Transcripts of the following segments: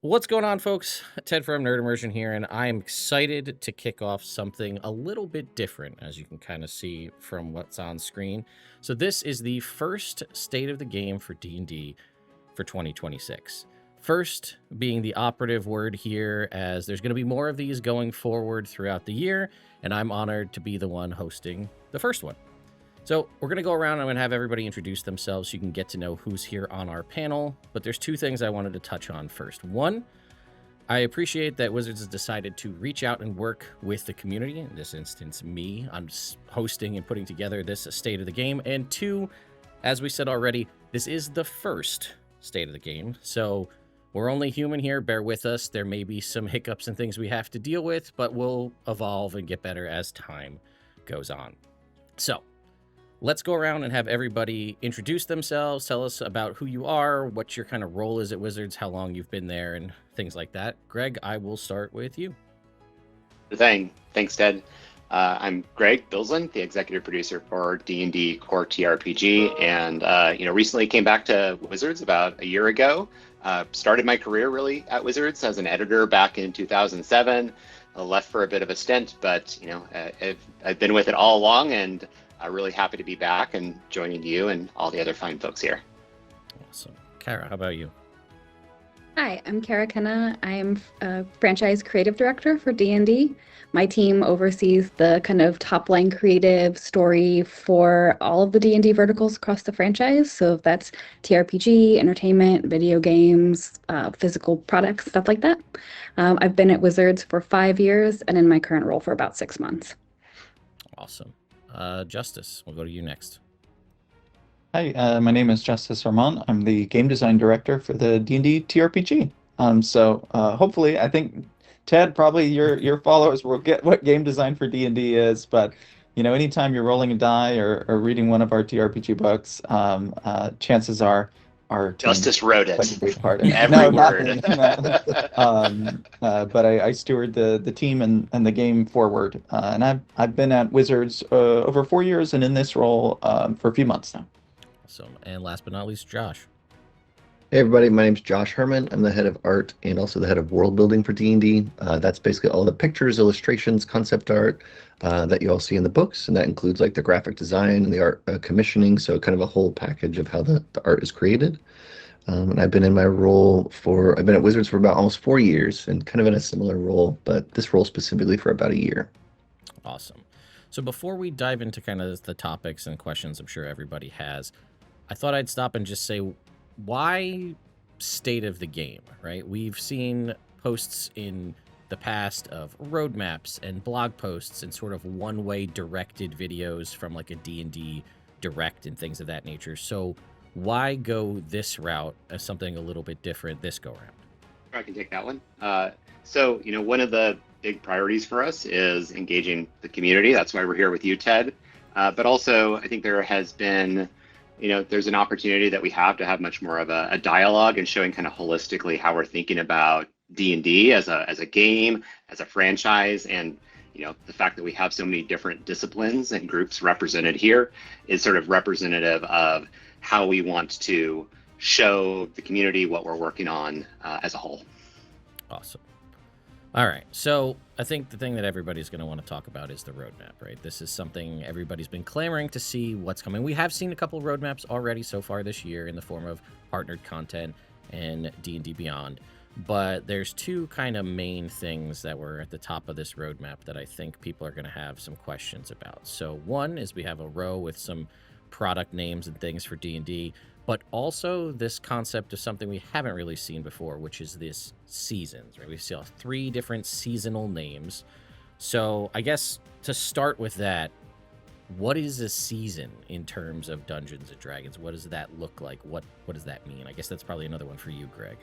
What's going on, folks? Ted from NerdImmersion here, and I'm excited to kick off something a little bit different, as you can kind of see from what's on screen. So this is the first State of the Game for D&D for 2026. First being the operative word here, as there's going to be more of these going forward throughout the year, and I'm honored to be the one hosting the first one. So we're going to go around and I'm going to have everybody introduce themselves so you can get to know who's here on our panel. But there's two things I wanted to touch on first. One, I appreciate that Wizards has decided to reach out and work with the community, in this instance, me. I'm hosting and putting together this State of the Game. And two, as we said already, this is the first State of the Game. So we're only human here. Bear with us. There may be some hiccups and things we have to deal with, but we'll evolve and get better as time goes on. So let's go around and have everybody introduce themselves, tell us about who you are, what your kind of role is at Wizards, how long you've been there, and things like that. Greg, I will start with you. Thanks, Ted. I'm Greg Bilsland, the executive producer for D&D Core TRPG, and recently came back to Wizards about a year ago. Started my career really at Wizards as an editor back in 2007. Left for a bit of a stint, but I've been with it all along, and I'm really happy to be back and joining you and all the other fine folks here. Awesome. Kara, how about you? Hi, I'm Kara Kenna. I'm a franchise creative director for D&D. My team oversees the kind of top-line creative story for all of the D&D verticals across the franchise. So that's TRPG, entertainment, video games, physical products, stuff like that. I've been at Wizards for 5 years and in my current role for about 6 months. Awesome. Justice, we'll go to you next. Hi, my name is Justice Arman. I'm the game design director for the D&D TRPG. Hopefully, I think Ted, probably your followers will get what game design for D&D is. But anytime you're rolling a die or reading one of our TRPG books, chances are our Justice wrote it. Part Every word. But I steward the team and the game forward. And I've been at Wizards over 4 years and in this role for a few months now. Awesome. And last but not least, Josh. Hey everybody, my name's Josh Herman. I'm the head of art and also the head of world building for D&D. That's basically all the pictures, illustrations, concept art that you all see in the books, and that includes like the graphic design and the art commissioning, so kind of a whole package of how the art is created. And I've been at Wizards for about almost 4 years and kind of in a similar role, but this role specifically for about a year. Awesome. So before we dive into kind of the topics and questions I'm sure everybody has, I thought I'd stop and just say, why State of the Game, right? We've seen posts in the past of roadmaps and blog posts and sort of one-way directed videos from like a D&D Direct and things of that nature. So why go this route as something a little bit different this go-around? I can take that one. One of the big priorities for us is engaging the community. That's why we're here with you, Ted. But also, I think there has been there's an opportunity that we have to have much more of a dialogue and showing kind of holistically how we're thinking about D&D as a game, as a franchise, and the fact that we have so many different disciplines and groups represented here is sort of representative of how we want to show the community what we're working on as a whole. Awesome. All right, so I think the thing that everybody's going to want to talk about is the roadmap, right? This is something everybody's been clamoring to see what's coming. We have seen a couple of roadmaps already so far this year in the form of partnered content and D&D Beyond, but there's two kind of main things that were at the top of this roadmap that I think people are going to have some questions about. So one is we have a row with some product names and things for D&D, but also this concept of something we haven't really seen before, which is this seasons, right? We see 3 different seasonal names. So I guess to start with that, what is a season in terms of Dungeons & Dragons? What does that look like? What does that mean? I guess that's probably another one for you, Greg.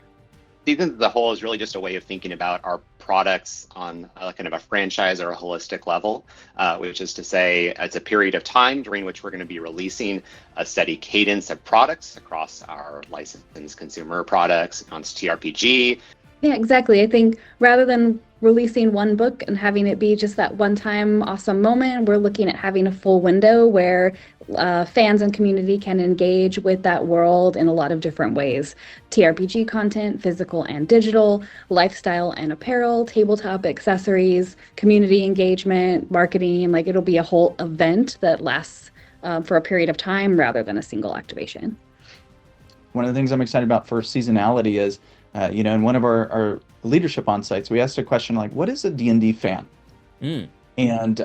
Seasons as a whole is really just a way of thinking about our products on kind of a franchise or a holistic level, which is to say it's a period of time during which we're going to be releasing a steady cadence of products across our licensed consumer products, on TRPG, Yeah, exactly. I think rather than releasing one book and having it be just that one-time awesome moment, we're looking at having a full window where fans and community can engage with that world in a lot of different ways. TRPG content, physical and digital, lifestyle and apparel, tabletop accessories, community engagement, marketing. Like it'll be a whole event that lasts for a period of time rather than a single activation. One of the things I'm excited about for seasonality is, in one of our leadership on sites, we asked a question like, what is a D&D fan? And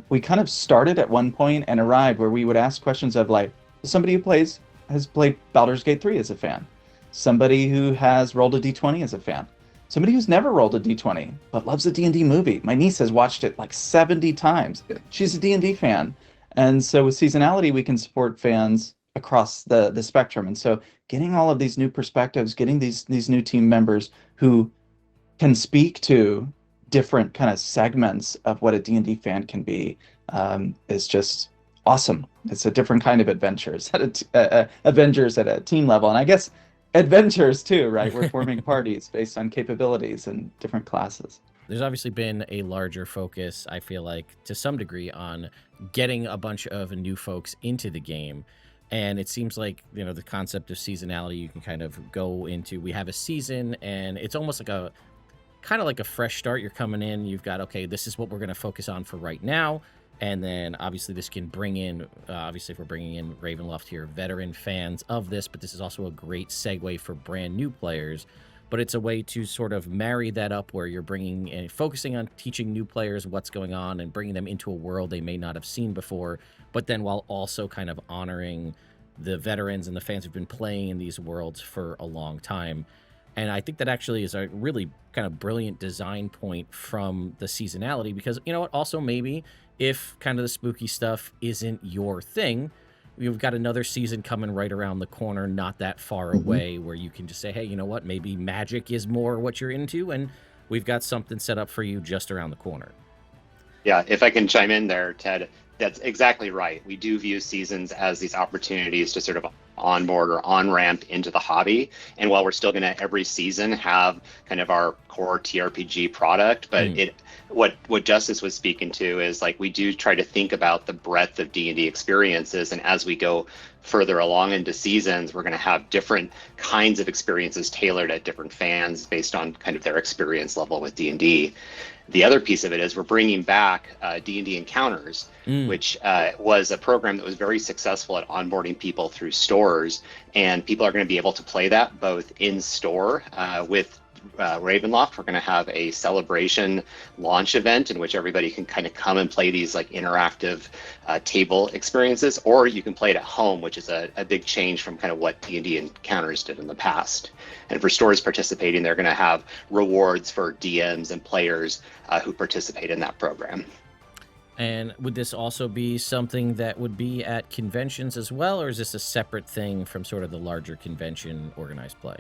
we kind of started at one point and arrived where we would ask questions of like, somebody who has played Baldur's Gate 3 as a fan, somebody who has rolled a D20 as a fan, somebody who's never rolled a D20 but loves a D&D movie. My niece has watched it like 70 times. She's a D&D fan. And so with seasonality, we can support fans across the spectrum. And so getting all of these new perspectives, getting these new team members who can speak to different kind of segments of what a D&D fan can be is just awesome. It's a different kind of adventures Avengers at a team level. And I guess adventures too, right? We're forming parties based on capabilities and different classes. There's obviously been a larger focus, I feel like, to some degree on getting a bunch of new folks into the game. And it seems like, the concept of seasonality, you can kind of go into, we have a season and it's almost like a fresh start. You're coming in, you've got, okay, this is what we're going to focus on for right now. And then obviously this can bring in, if we're bringing in Ravenloft here, veteran fans of this, but this is also a great segue for brand new players. But it's a way to sort of marry that up where you're bringing and focusing on teaching new players what's going on and bringing them into a world they may not have seen before, but then while also kind of honoring the veterans and the fans who've been playing in these worlds for a long time. And I think that actually is a really kind of brilliant design point from the seasonality, because also maybe if kind of the spooky stuff isn't your thing, we've got another season coming right around the corner, not that far away, where you can just say, hey, you know what, maybe magic is more what you're into, and we've got something set up for you just around the corner. Yeah, if I can chime in there, Ted, that's exactly right. We do view seasons as these opportunities to sort of onboard or on-ramp into the hobby. And while we're still going to every season have kind of our core TRPG product, but what Justice was speaking to is like we do try to think about the breadth of D&D experiences, and as we go further along into seasons, we're going to have different kinds of experiences tailored at different fans based on kind of their experience level with D&D. The other piece of it is we're bringing back D&D Encounters, which was a program that was very successful at onboarding people through stores, and people are going to be able to play that both in store with Ravenloft. We're going to have a celebration launch event in which everybody can kind of come and play these like interactive table experiences, or you can play it at home, which is a big change from kind of what D&D Encounters did in the past. And for stores participating, they're going to have rewards for DMs and players who participate in that program. And would this also be something that would be at conventions as well, or is this a separate thing from sort of the larger convention organized play?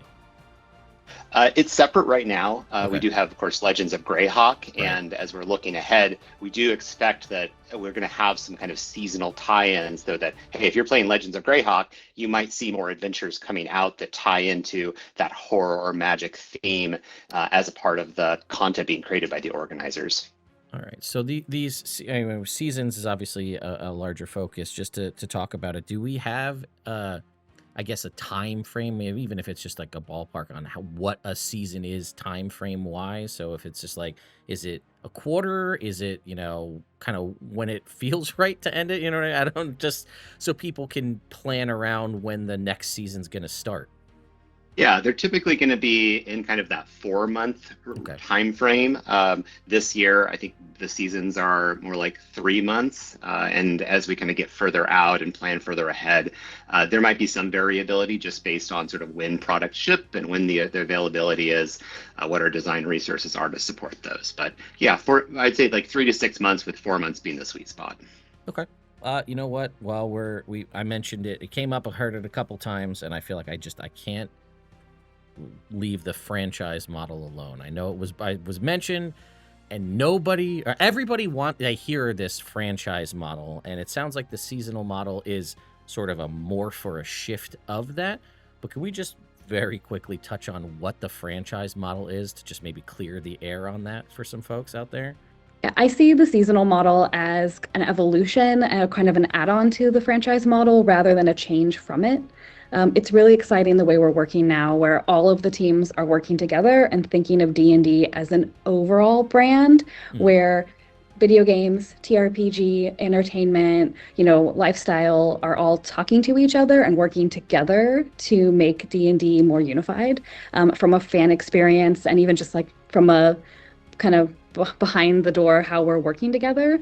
It's separate right now. Okay. We do have, of course, Legends of Greyhawk, Right. and as we're looking ahead, we do expect that we're going to have some kind of seasonal tie-ins, so that, hey, if you're playing Legends of Greyhawk, you might see more adventures coming out that tie into that horror or magic theme as a part of the content being created by the organizers. All right. So these seasons is obviously a larger focus. Just to talk about it, do we have I guess a time frame, maybe even if it's just like a ballpark on what a season is time frame wise? So if it's just like, is it a quarter? Is it, kind of when it feels right to end it? I don't, just so people can plan around when the next season's going to start. Yeah, they're typically going to be in kind of that 4-month time frame. This year, I think the seasons are more like 3 months. And as we kind of get further out and plan further ahead, there might be some variability just based on sort of when products ship and when the availability is, what our design resources are to support those. But yeah, I'd say like 3 to 6 months, with 4 months being the sweet spot. Okay. You know what? While I mentioned it, it came up, I heard it a couple times, and I feel like I can't leave the franchise model alone. I know it was mentioned, and everybody I hear this franchise model, and it sounds like the seasonal model is sort of a morph or a shift of that. But can we just very quickly touch on what the franchise model is to just maybe clear the air on that for some folks out there? Yeah, I see the seasonal model as an evolution, kind of an add-on to the franchise model rather than a change from it. It's really exciting the way we're working now, where all of the teams are working together and thinking of D&D as an overall brand, where video games, TRPG, entertainment, lifestyle are all talking to each other and working together to make D&D more unified, from a fan experience and even just like from a kind of behind the door how we're working together.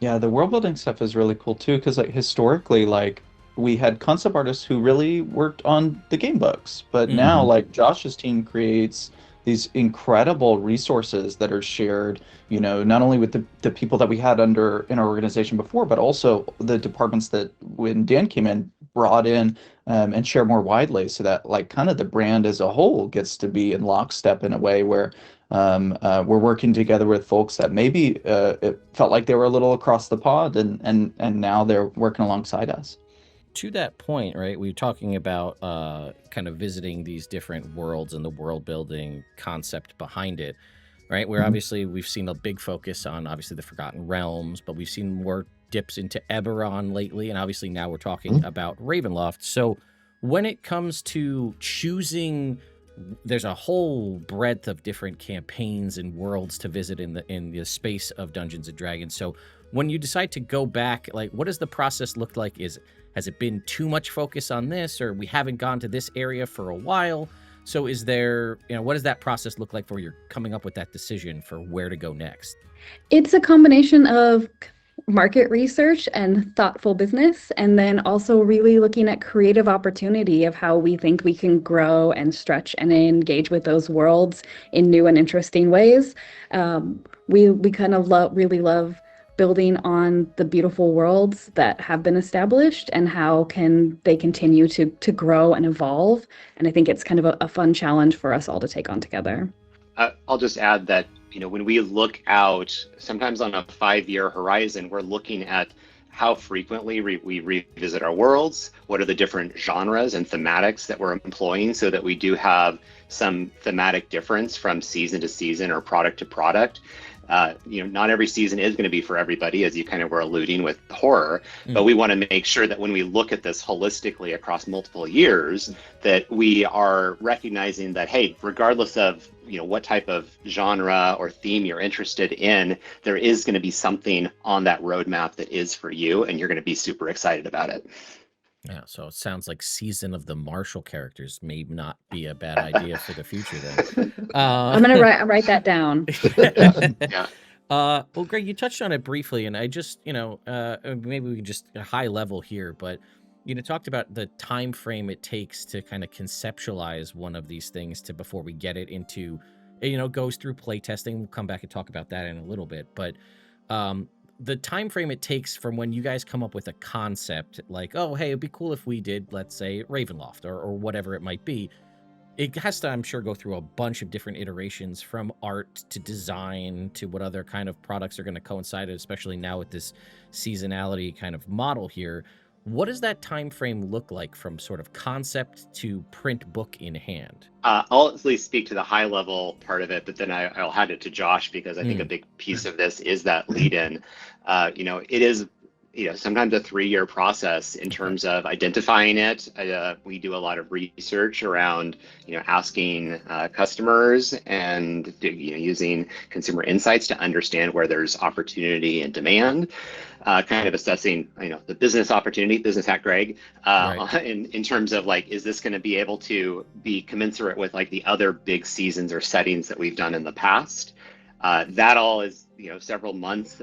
Yeah, the world building stuff is really cool too, because like historically, like we had concept artists who really worked on the game books, but now like Josh's team creates these incredible resources that are shared, not only with the people that we had in our organization before, but also the departments that when Dan came in brought in, and share more widely, so that like kind of the brand as a whole gets to be in lockstep in a way where we're working together with folks that maybe it felt like they were a little across the pond, and now they're working alongside us. To that point, right, we were talking about kind of visiting these different worlds and the world building concept behind it, right? Where obviously we've seen a big focus on obviously the Forgotten Realms, but we've seen more dips into Eberron lately, and obviously now we're talking about Ravenloft. So when it comes to choosing, there's a whole breadth of different campaigns and worlds to visit in the space of Dungeons and Dragons. So when you decide to go back, like, what does the process look like? Has it been too much focus on this, or we haven't gone to this area for a while? So is there, what does that process look like for you're coming up with that decision for where to go next? It's a combination of market research and thoughtful business, and then also really looking at creative opportunity of how we think we can grow and stretch and engage with those worlds in new and interesting ways. We kind of really love building on the beautiful worlds that have been established and how can they continue to grow and evolve. And I think it's kind of a fun challenge for us all to take on together. I'll just add that, when we look out, sometimes on a 5-year horizon, we're looking at how frequently we revisit our worlds, what are the different genres and thematics that we're employing, so that we do have some thematic difference from season to season or product to product. Not every season is going to be for everybody, as you kind of were alluding with horror, but we want to make sure that when we look at this holistically across multiple years, that we are recognizing that, hey, regardless of what type of genre or theme you're interested in, there is going to be something on that roadmap that is for you, and you're going to be super excited about it. Yeah, so it sounds like Season of the Marshall characters may not be a bad idea for the future then. I'm going to write that down. Yeah. Well, Greg, you touched on it briefly, and I just, maybe we can just high level here, but talked about the time frame it takes to kind of conceptualize one of these things to before we get it into, goes through playtesting. We'll come back and talk about that in a little bit, but the time frame it takes from when you guys come up with a concept, like, oh, hey, it'd be cool if we did, let's say, Ravenloft or whatever it might be. It has to, I'm sure, go through a bunch of different iterations, from art to design to what other kind of products are going to coincide, especially now with this seasonality kind of model here. What does that time frame look like from sort of concept to print book in hand? I'll at least speak to the high level part of it, but then I'll hand it to Josh, because I think a big piece of this is that lead in. It is sometimes a 3-year process in terms of identifying it. We do a lot of research around, asking customers and using consumer insights to understand where there's opportunity and demand. Kind of assessing, the business opportunity, business hack Greg, right. in terms of like, is this going to be able to be commensurate with like the other big seasons or settings that we've done in the past? That all is, several months,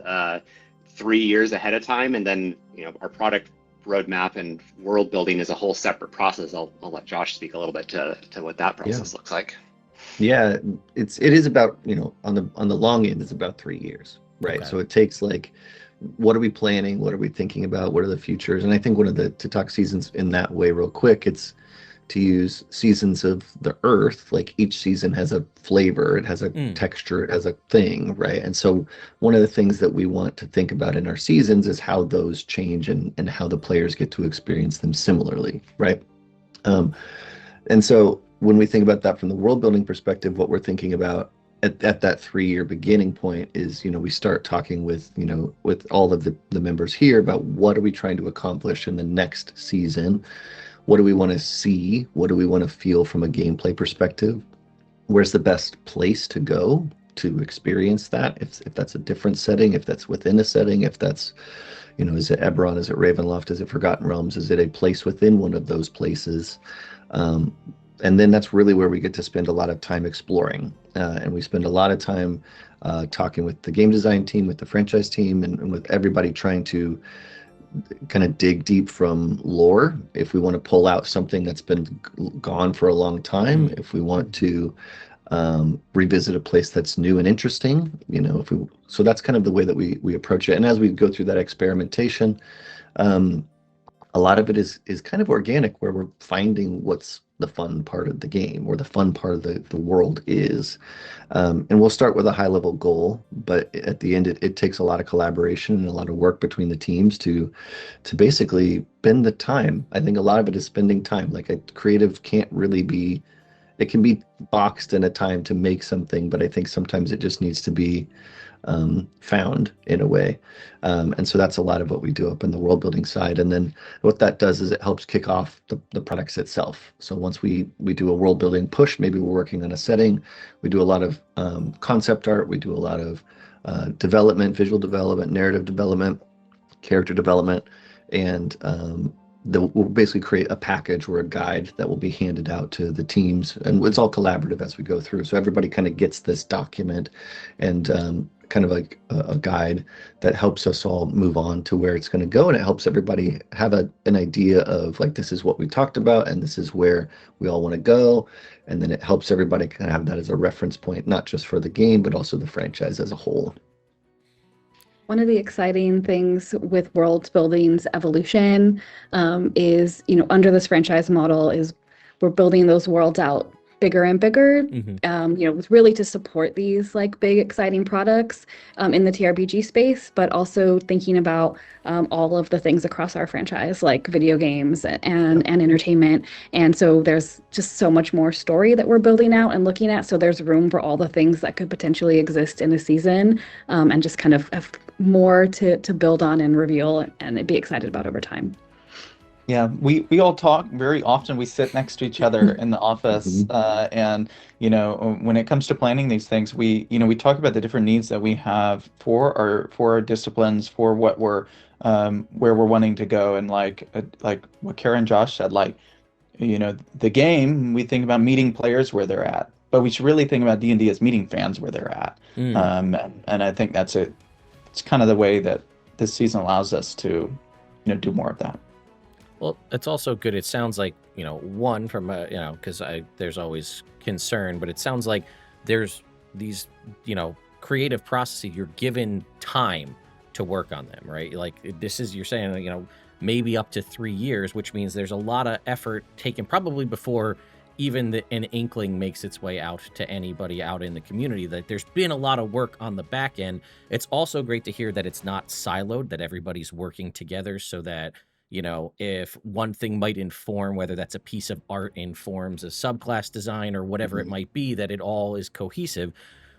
3 years ahead of time. And then, our product roadmap and world building is a whole separate process. I'll let Josh speak a little bit to what that process looks like. Yeah, it is about, on the long end, it's about 3 years, right? Okay. So it takes like, what are we planning? What are we thinking about? What are the futures? And I think to talk seasons in that way real quick, it's to use seasons of the earth. Like each season has a flavor, it has a texture, it has a thing, right? And so one of the things that we want to think about in our seasons is how those change and how the players get to experience them similarly, right? And so when we think about that from the world building perspective, what we're thinking about at that 3-year beginning point is, we start talking with, with all of the members here about what are we trying to accomplish in the next season? What do we want to see? What do we want to feel from a gameplay perspective? Where's the best place to go to experience that? If that's a different setting, if that's within a setting, if that's, is it Eberron? Is it Ravenloft? Is it Forgotten Realms? Is it a place within one of those places? And then that's really where we get to spend a lot of time exploring. And we spend a lot of time talking with the game design team, with the franchise team, and with everybody trying to kind of dig deep from lore. If we want to pull out something that's been gone for a long time, if we want to revisit a place that's new and interesting, so that's kind of the way that we approach it. And as we go through that experimentation, a lot of it is kind of organic, where we're finding what's the fun part of the game, or the fun part of the world is. And we'll start with a high level goal, but at the end, it takes a lot of collaboration and a lot of work between the teams to basically spend the time. I think a lot of it is spending time. Like, a creative can't really be, it can be boxed in a time to make something, but I think sometimes it just needs to be found in a way. And so that's a lot of what we do up in the world building side. And then what that does is it helps kick off the products itself. So once we do a world building push, maybe we're working on a setting, we do a lot of concept art, we do a lot of development, visual development, narrative development, character development, and we'll basically create a package or a guide that will be handed out to the teams, and it's all collaborative as we go through. So everybody kind of gets this document and kind of like a guide that helps us all move on to where it's going to go, and it helps everybody have an idea of, like, this is what we talked about and this is where we all want to go. And then it helps everybody kind of have that as a reference point, not just for the game, but also the franchise as a whole. One of the exciting things with world building's evolution is, under this franchise model, is we're building those worlds out bigger and bigger, really to support these like big, exciting products in the TRPG space, but also thinking about all of the things across our franchise, like video games and entertainment. And so there's just so much more story that we're building out and looking at. So there's room for all the things that could potentially exist in a season, and just kind of have more to build on and reveal and be excited about over time. Yeah, we all talk very often. We sit next to each other in the office, and when it comes to planning these things, we talk about the different needs that we have for our disciplines, for what we're where we're wanting to go, and like what Kara and Josh said, the game, we think about meeting players where they're at, but we should really think about D&D as meeting fans where they're at. And I think that's it. It's kind of the way that this season allows us to do more of that. Well, it's also good. It sounds like, one from, because there's always concern, but it sounds like there's these, creative processes. You're given time to work on them, right? Like, you're saying, maybe up to 3 years, which means there's a lot of effort taken probably before even an inkling makes its way out to anybody out in the community, that there's been a lot of work on the back end. It's also great to hear that it's not siloed, that everybody's working together, so that if one thing might inform, whether that's a piece of art informs a subclass design or whatever it might be, that it all is cohesive,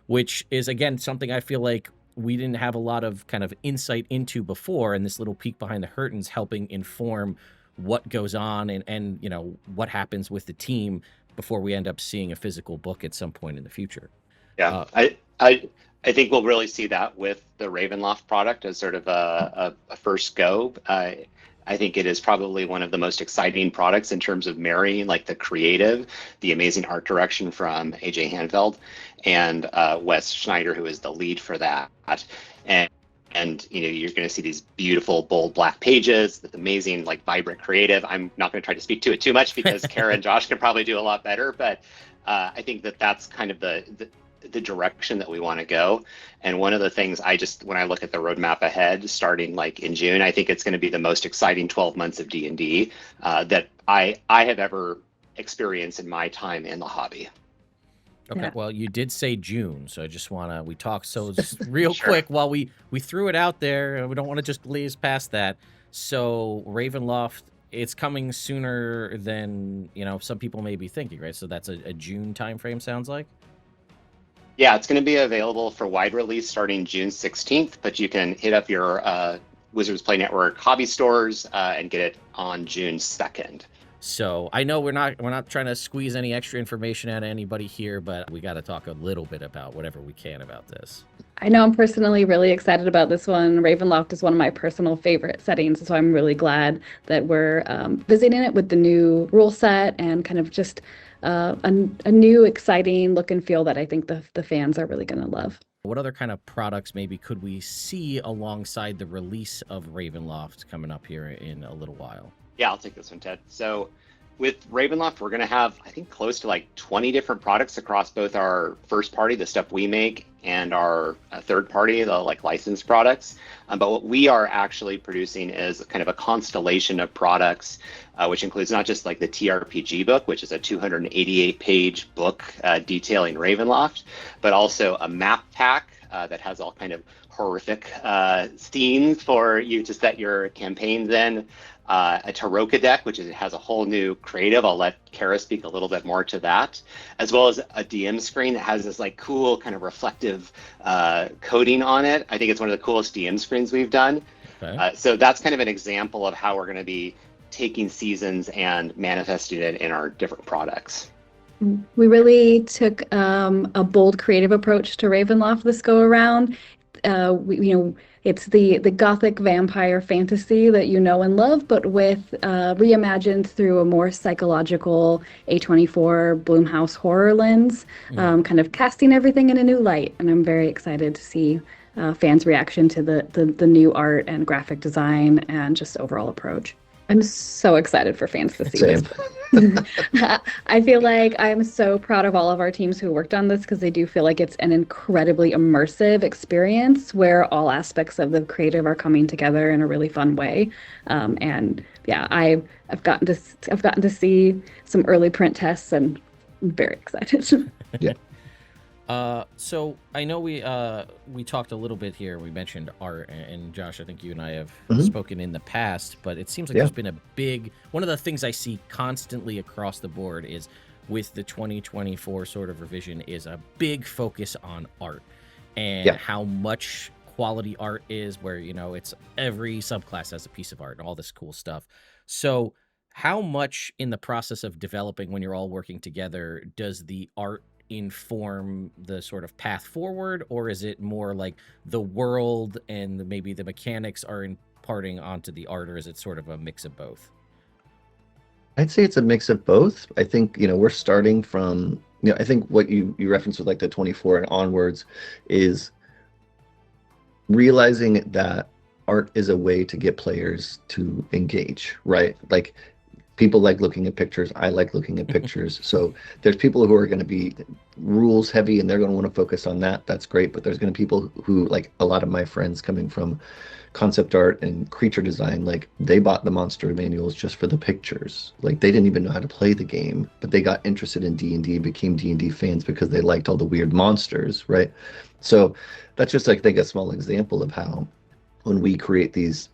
which is, again, something I feel like we didn't have a lot of kind of insight into before, and this little peek behind the curtains helping inform what goes on and what happens with the team before we end up seeing a physical book at some point in the future. Yeah, I think we'll really see that with the Ravenloft product as sort of a first go. I think it is probably one of the most exciting products in terms of marrying like the creative, the amazing art direction from AJ Hanfeld and Wes Schneider, who is the lead for that. And you're going to see these beautiful, bold black pages with amazing, like, vibrant creative. I'm not going to try to speak to it too much because Kara and Josh can probably do a lot better. But I think that's kind of the direction that we want to go. And one of the things when I look at the roadmap ahead, starting like in June, I think it's going to be the most exciting 12 months of D&D that I have ever experienced in my time in the hobby. Okay, Yeah. Well, you did say June, so I just we talked, so just real quick, while we threw it out there, we don't want to just glaze past that. So Ravenloft it's coming sooner than, some people may be thinking, right? So that's a June timeframe, sounds like. Yeah, it's going to be available for wide release starting June 16th, but you can hit up your Wizards Play Network hobby stores and get it on June 2nd. So I know we're not trying to squeeze any extra information out of anybody here, but we got to talk a little bit about whatever we can about this. I know I'm personally really excited about this one. Ravenloft is one of my personal favorite settings, so I'm really glad that we're visiting it with the new rule set and kind of just a new, exciting look and feel that I think the fans are really going to love. What other kind of products maybe could we see alongside the release of Ravenloft coming up here in a little while? Yeah, I'll take this one, Ted. So with Ravenloft, we're going to have, I think, close to like 20 different products across both our first party, the stuff we make, and our third party, the like licensed products. But what we are actually producing is kind of a constellation of products, which includes not just like the TRPG book, which is a 288-page book detailing Ravenloft, but also a map pack that has all kind of horrific scenes for you to set your campaigns in. A Taroka deck, which has a whole new creative. I'll let Kara speak a little bit more to that, as well as a DM screen that has this like cool kind of reflective coating on it. I think it's one of the coolest DM screens we've done. Okay. So that's kind of an example of how we're going to be taking Seasons and manifesting it in our different products. We really took a bold creative approach to Ravenloft this go around. It's the gothic vampire fantasy that you know and love, but with reimagined through a more psychological A24 Blumhouse horror lens, kind of casting everything in a new light. And I'm very excited to see fans' reaction to the new art and graphic design and just overall approach. I'm so excited for fans to see this. I feel like I'm so proud of all of our teams who worked on this because they do feel like it's an incredibly immersive experience where all aspects of the creative are coming together in a really fun way. And yeah, I've gotten to see some early print tests and I'm very excited. Yeah. So I know we talked a little bit here. We mentioned art, and Josh, I think you and I have spoken in the past, but it seems like there's been one of the things I see constantly across the board is with the 2024 sort of revision is a big focus on art and how much quality art is where, it's every subclass has a piece of art and all this cool stuff. So how much in the process of developing when you're all working together does the art inform the sort of path forward, or is it more like the world and maybe the mechanics are imparting onto the art, or is it sort of a mix of both? I'd say it's a mix of both. I think, we're starting from, I think what you referenced with like the 24 and onwards is realizing that art is a way to get players to engage, right? Like people like looking at pictures. I like looking at pictures. So there's people who are going to be rules heavy and they're going to want to focus on that. That's great. But there's going to be people who, like a lot of my friends coming from concept art and creature design, like they bought the monster manuals just for the pictures. Like they didn't even know how to play the game, but they got interested in D&D, became D&D fans because they liked all the weird monsters, right? So that's just, I think, a small example of how when we create these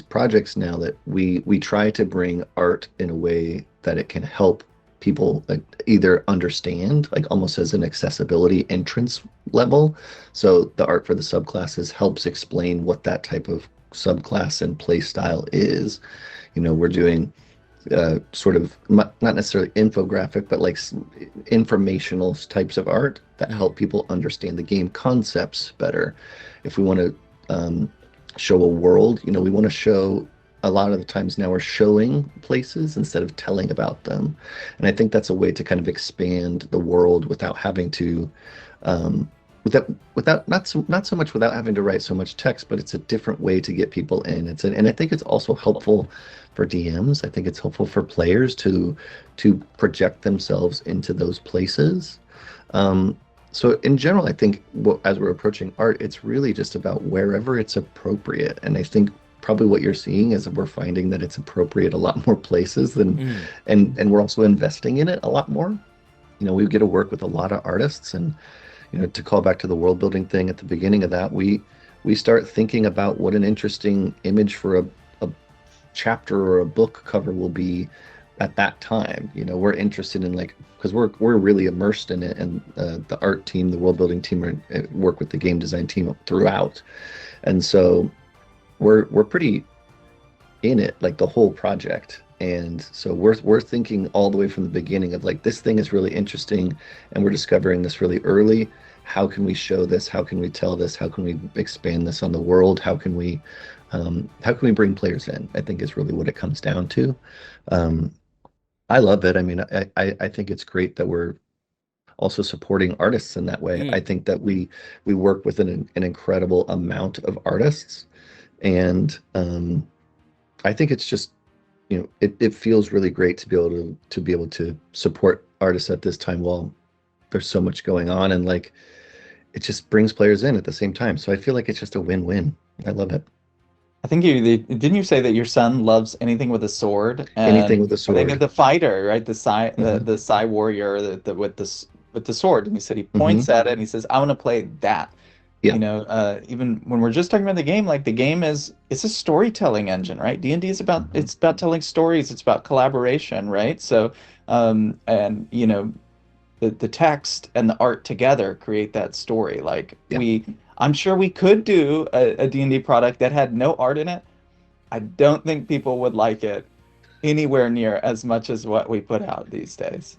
projects now that we try to bring art in a way that it can help people either understand, like almost as an accessibility entrance level. So the art for the subclasses helps explain what that type of subclass and play style is. We're doing sort of not necessarily infographic, but like informational types of art that help people understand the game concepts better. If we want to show a world, we want to show, a lot of the times now we're showing places instead of telling about them, and I think that's a way to kind of expand the world without having to without not so much without having to write so much text, but it's a different way to get people in. And I think it's also helpful for DMs. I think it's helpful for players to project themselves into those places. So in general, I think as we're approaching art, it's really just about wherever it's appropriate. And I think probably what you're seeing is that we're finding that it's appropriate a lot more places than, and we're also investing in it a lot more. We get to work with a lot of artists, and, to call back to the world building thing at the beginning of that, we start thinking about what an interesting image for a chapter or a book cover will be at that time. You know, we're interested in like, because we're really immersed in it, and the art team, the world building team, work with the game design team throughout, and so we're pretty in it, like the whole project. And so we're thinking all the way from the beginning of like, this thing is really interesting and we're discovering this really early. How can we show this? How can we tell this? How can we expand this on the world? How can we bring players in? I think is really what it comes down to. I love it. I mean, I think it's great that we're also supporting artists in that way. I think that we work with an incredible amount of artists, and I think it's just, you know, it feels really great to be able to support artists at this time while there's so much going on, and like it just brings players in at the same time. So I feel like it's just a win-win. I love it. I think didn't you say that your son loves anything with a sword? Anything with a I think sword. the fighter, right? The Mhm. the Psy warrior, with the sword. And he said he points Mhm. at it and he says, "I want to play that." Yeah. You know, even when we're just talking about the game, like the game it's a storytelling engine, right? D&D is about Mhm. it's about telling stories. It's about collaboration, right? So, and you know, the text and the art together create that story. Like Yeah. I'm sure we could do a D&D product that had no art in it. I don't think people would like it anywhere near as much as what we put out these days.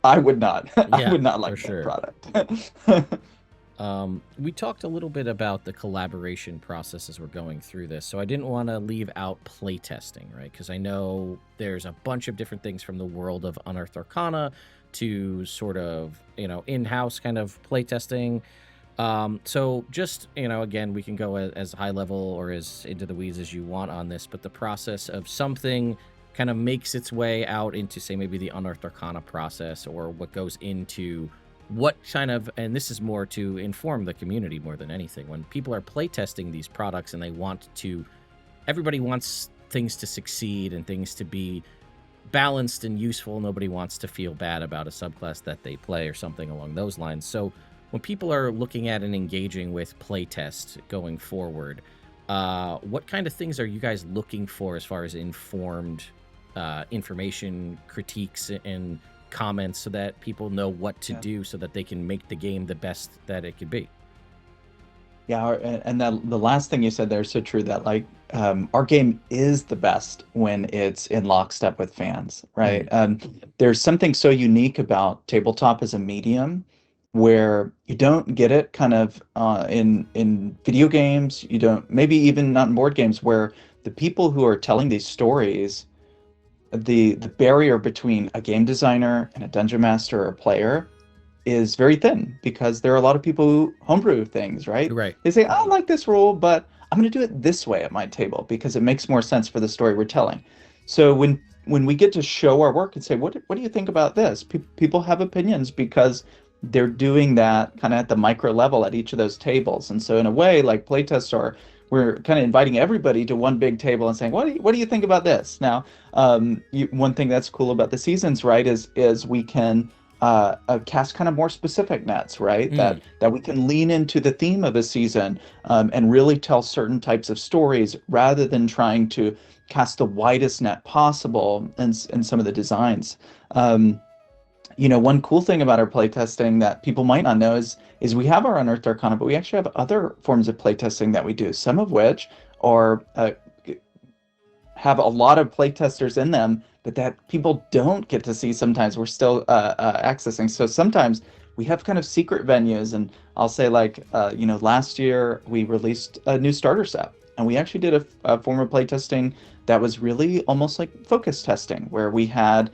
I would not. I Yeah, would not for like that sure. product. We talked a little bit about the collaboration process as we're going through this, so I didn't want to leave out playtesting, right? Because I know there's a bunch of different things from the world of Unearthed Arcana to sort of, you know, in-house kind of playtesting. So just, you know, again, we can go as high level or as into the weeds as you want on this, but the process of something kind of makes its way out into, say, maybe the Unearthed Arcana process, or what goes into what kind of, and this is more to inform the community more than anything. When people are playtesting these products and they want to, everybody wants things to succeed and things to be balanced and useful. Nobody wants to feel bad about a subclass that they play or something along those lines. So when people are looking at and engaging with playtest going forward, what kind of things are you guys looking for as far as informed information, critiques, and comments, so that people know what to do so that they can make the game the best that it could be? Yeah, and that the last thing you said there is so true, that like our game is the best when it's in lockstep with fans, right? There's something so unique about tabletop as a medium where you don't get it kind of in video games. You don't, maybe even not in board games, where the people who are telling these stories, the barrier between a game designer and a dungeon master or a player is very thin, because there are a lot of people who homebrew things, right? Right. They say, I don't like this rule, but I'm going to do it this way at my table because it makes more sense for the story we're telling. So when we get to show our work and say, what do you think about this? People have opinions because they're doing that kind of at the micro level at each of those tables. And so in a way, like playtests are, we're kind of inviting everybody to one big table and saying, what do you think about this? Now, one thing that's cool about the seasons, right, is we can cast kind of more specific nets, right? That we can lean into the theme of a season, and really tell certain types of stories rather than trying to cast the widest net possible in some of the designs. You know, one cool thing about our playtesting that people might not know is we have our Unearthed Arcana, but we actually have other forms of playtesting that we do, some of which are have a lot of playtesters in them, but that people don't get to see. Sometimes we're still accessing. So sometimes we have kind of secret venues, and I'll say like, you know, last year we released a new starter set, and we actually did a form of playtesting that was really almost like focus testing, where we had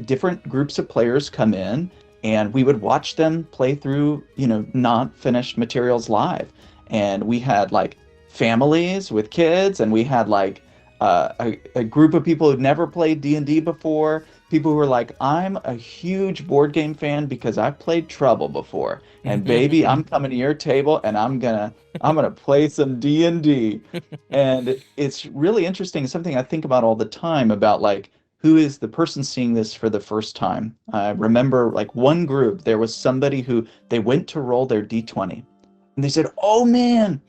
different groups of players come in, and we would watch them play through, you know, not finished materials live. And we had like families with kids, and we had like a group of people who'd never played D&D before, people who were like, I'm a huge board game fan because I've played Trouble before, and baby, I'm coming to your table and I'm gonna play some D&D. And it's really interesting, something I think about all the time, about like, who is the person seeing this for the first time. I remember like one group, there was somebody who they went to roll their D20, and they said, oh man,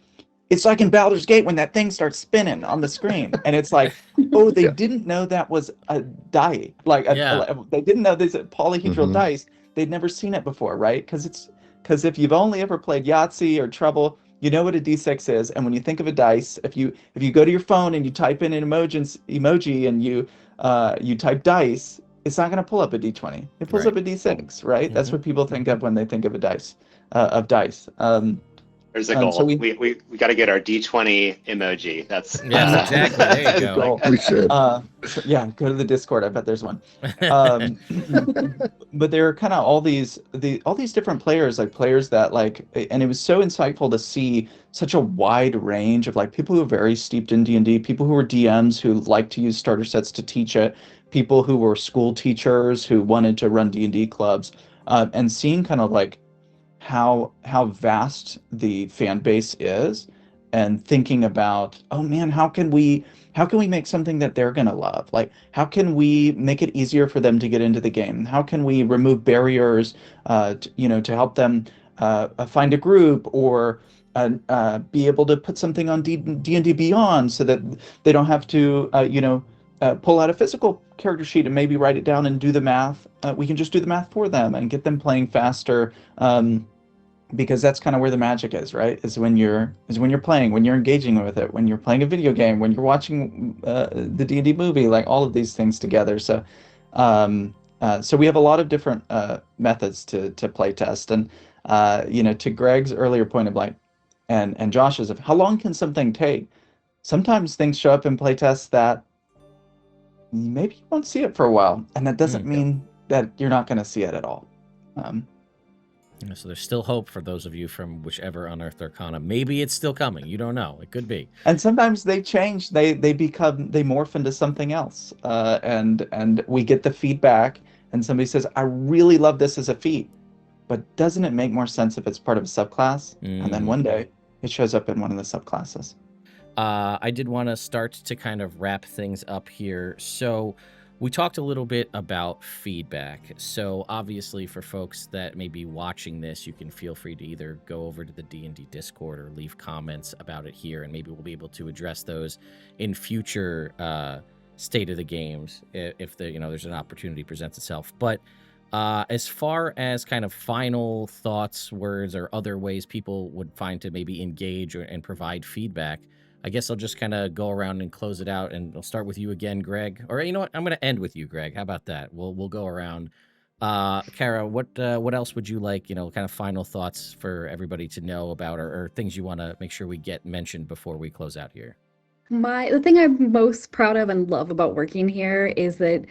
it's like in Baldur's Gate when that thing starts spinning on the screen, and it's like, oh, they Yeah. didn't know that was a die, like Yeah. they didn't know this polyhedral Mhm. dice. They'd never seen it before, right? Because if you've only ever played Yahtzee or Trouble, you know what a D6 is, and when you think of a dice, if you go to your phone and you type in an emoji and you type dice, it's not going to pull up a D20. It pulls Right. up a D6, right? That's Mhm. what people think of when they think of a dice, of dice. There's a So goal. we We got to get our D20 emoji. That's Yes, exactly. There you Good go. goal. We should. So yeah, go to the Discord. I bet there's one. Um, but there are kind of all these different players, like players that like, and it was so insightful to see such a wide range of like people who are very steeped in D&D, people who are DMs who like to use starter sets to teach it, people who were school teachers who wanted to run D&D clubs, and seeing kind of like how vast the fan base is, and thinking about, oh man, how can we make something that they're going to love? Like, how can we make it easier for them to get into the game? How can we remove barriers, to help them find a group, or be able to put something on D&D Beyond so that they don't have to, pull out a physical character sheet and maybe write it down and do the math. We can just do the math for them and get them playing faster. Because that's kind of where the magic is, right? Is when you're playing, when you're engaging with it, when you're playing a video game, when you're watching the D&D movie, like all of these things together. So we have a lot of different methods to play test, and to Greg's earlier point of like, and Josh's, of how long can something take? Sometimes things show up in playtests that maybe you won't see it for a while, and that doesn't mean that you're not going to see it at all. So there's still hope for those of you from whichever Unearthed Arcana. Maybe it's still coming. You don't know. It could be. And sometimes they change. They morph into something else. And we get the feedback, and somebody says, "I really love this as a feat, but doesn't it make more sense if it's part of a subclass?" And then one day it shows up in one of the subclasses. I did want to start to kind of wrap things up here. So we talked a little bit about feedback. So obviously for folks that may be watching this, you can feel free to either go over to the D&D Discord or leave comments about it here, and maybe we'll be able to address those in future state of the games if there's an opportunity presents itself. But as far as kind of final thoughts, words, or other ways people would find to maybe engage and provide feedback, I guess I'll just kind of go around and close it out, and I'll start with you again, Greg. Or you know what? I'm going to end with you, Greg. How about that? We'll go around. Kara, what else would you like? Kind of final thoughts for everybody to know about, or things you want to make sure we get mentioned before we close out here. The thing I'm most proud of and love about working here is that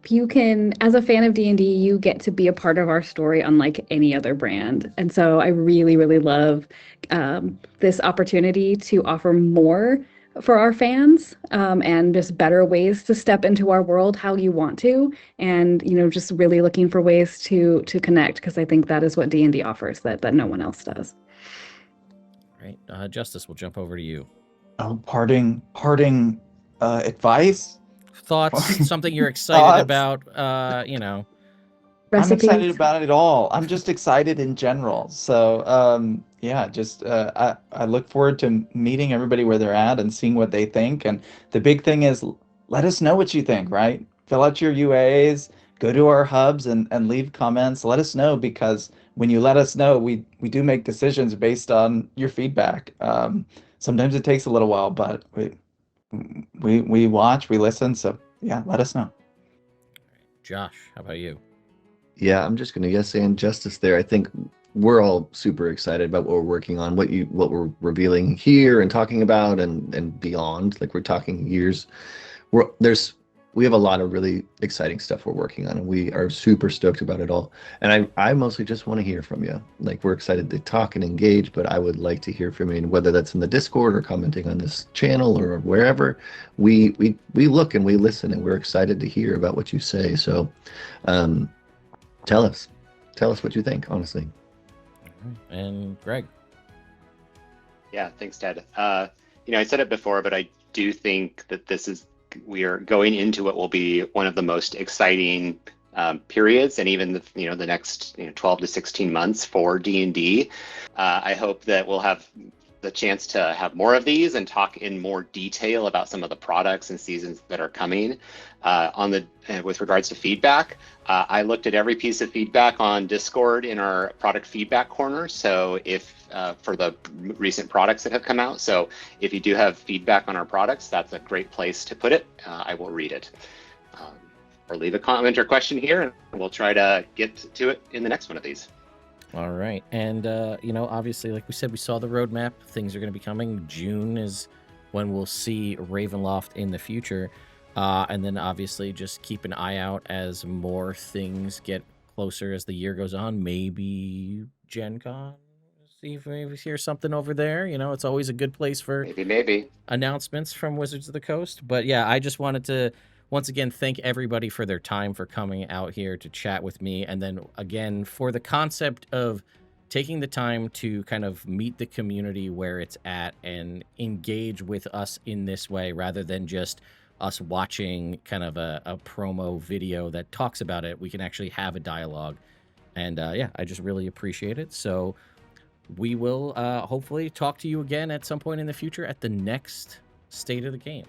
you can, as a fan of D&D, you get to be a part of our story unlike any other brand. And so I really, really love this opportunity to offer more for our fans, and just better ways to step into our world how you want to, and just really looking for ways to connect, because I think that is what D&D offers that no one else does. Right, Justice, we'll jump over to you. Oh, parting advice, thoughts, something you're excited about, Recipes. I'm excited about it all. I'm just excited in general. So I look forward to meeting everybody where they're at and seeing what they think. And the big thing is, let us know what you think, right? Fill out your UAs, go to our hubs and leave comments. Let us know, because when you let us know, we do make decisions based on your feedback. Sometimes it takes a little while, but we watch, we listen. So yeah, let us know. Josh, how about you? Yeah, I'm just going to say injustice there. I think we're all super excited about what we're working on, what we're revealing here and talking about and beyond. Like, we're talking years. We have a lot of really exciting stuff we're working on, and we are super stoked about it all. And I mostly just want to hear from you. Like, we're excited to talk and engage, but I would like to hear from you, and whether that's in the Discord or commenting on this channel or wherever. We look and we listen, and we're excited to hear about what you say. So tell us what you think, honestly. And Greg. Yeah, thanks, Ted. I said it before, but I do think that we are going into what will be one of the most exciting periods, and even the next 12 to 16 months for D&D. I hope that we'll have the chance to have more of these and talk in more detail about some of the products and seasons that are coming. With regards to feedback, I looked at every piece of feedback on Discord in our product feedback corner. So if for the recent products that have come out, so if you do have feedback on our products, that's a great place to put it. I will read it. Or leave a comment or question here, and we'll try to get to it in the next one of these. All right. And, obviously, like we said, we saw the roadmap. Things are going to be coming. June is when we'll see Ravenloft in the future. And then, obviously, just keep an eye out as more things get closer as the year goes on. Maybe Gen Con. See if we hear something over there. It's always a good place for maybe announcements from Wizards of the Coast. But, yeah, I just wanted to once again thank everybody for their time for coming out here to chat with me. And then again, for the concept of taking the time to kind of meet the community where it's at and engage with us in this way, rather than just us watching kind of a promo video that talks about it. We can actually have a dialogue. And I just really appreciate it. So we will hopefully talk to you again at some point in the future at the next State of the Game.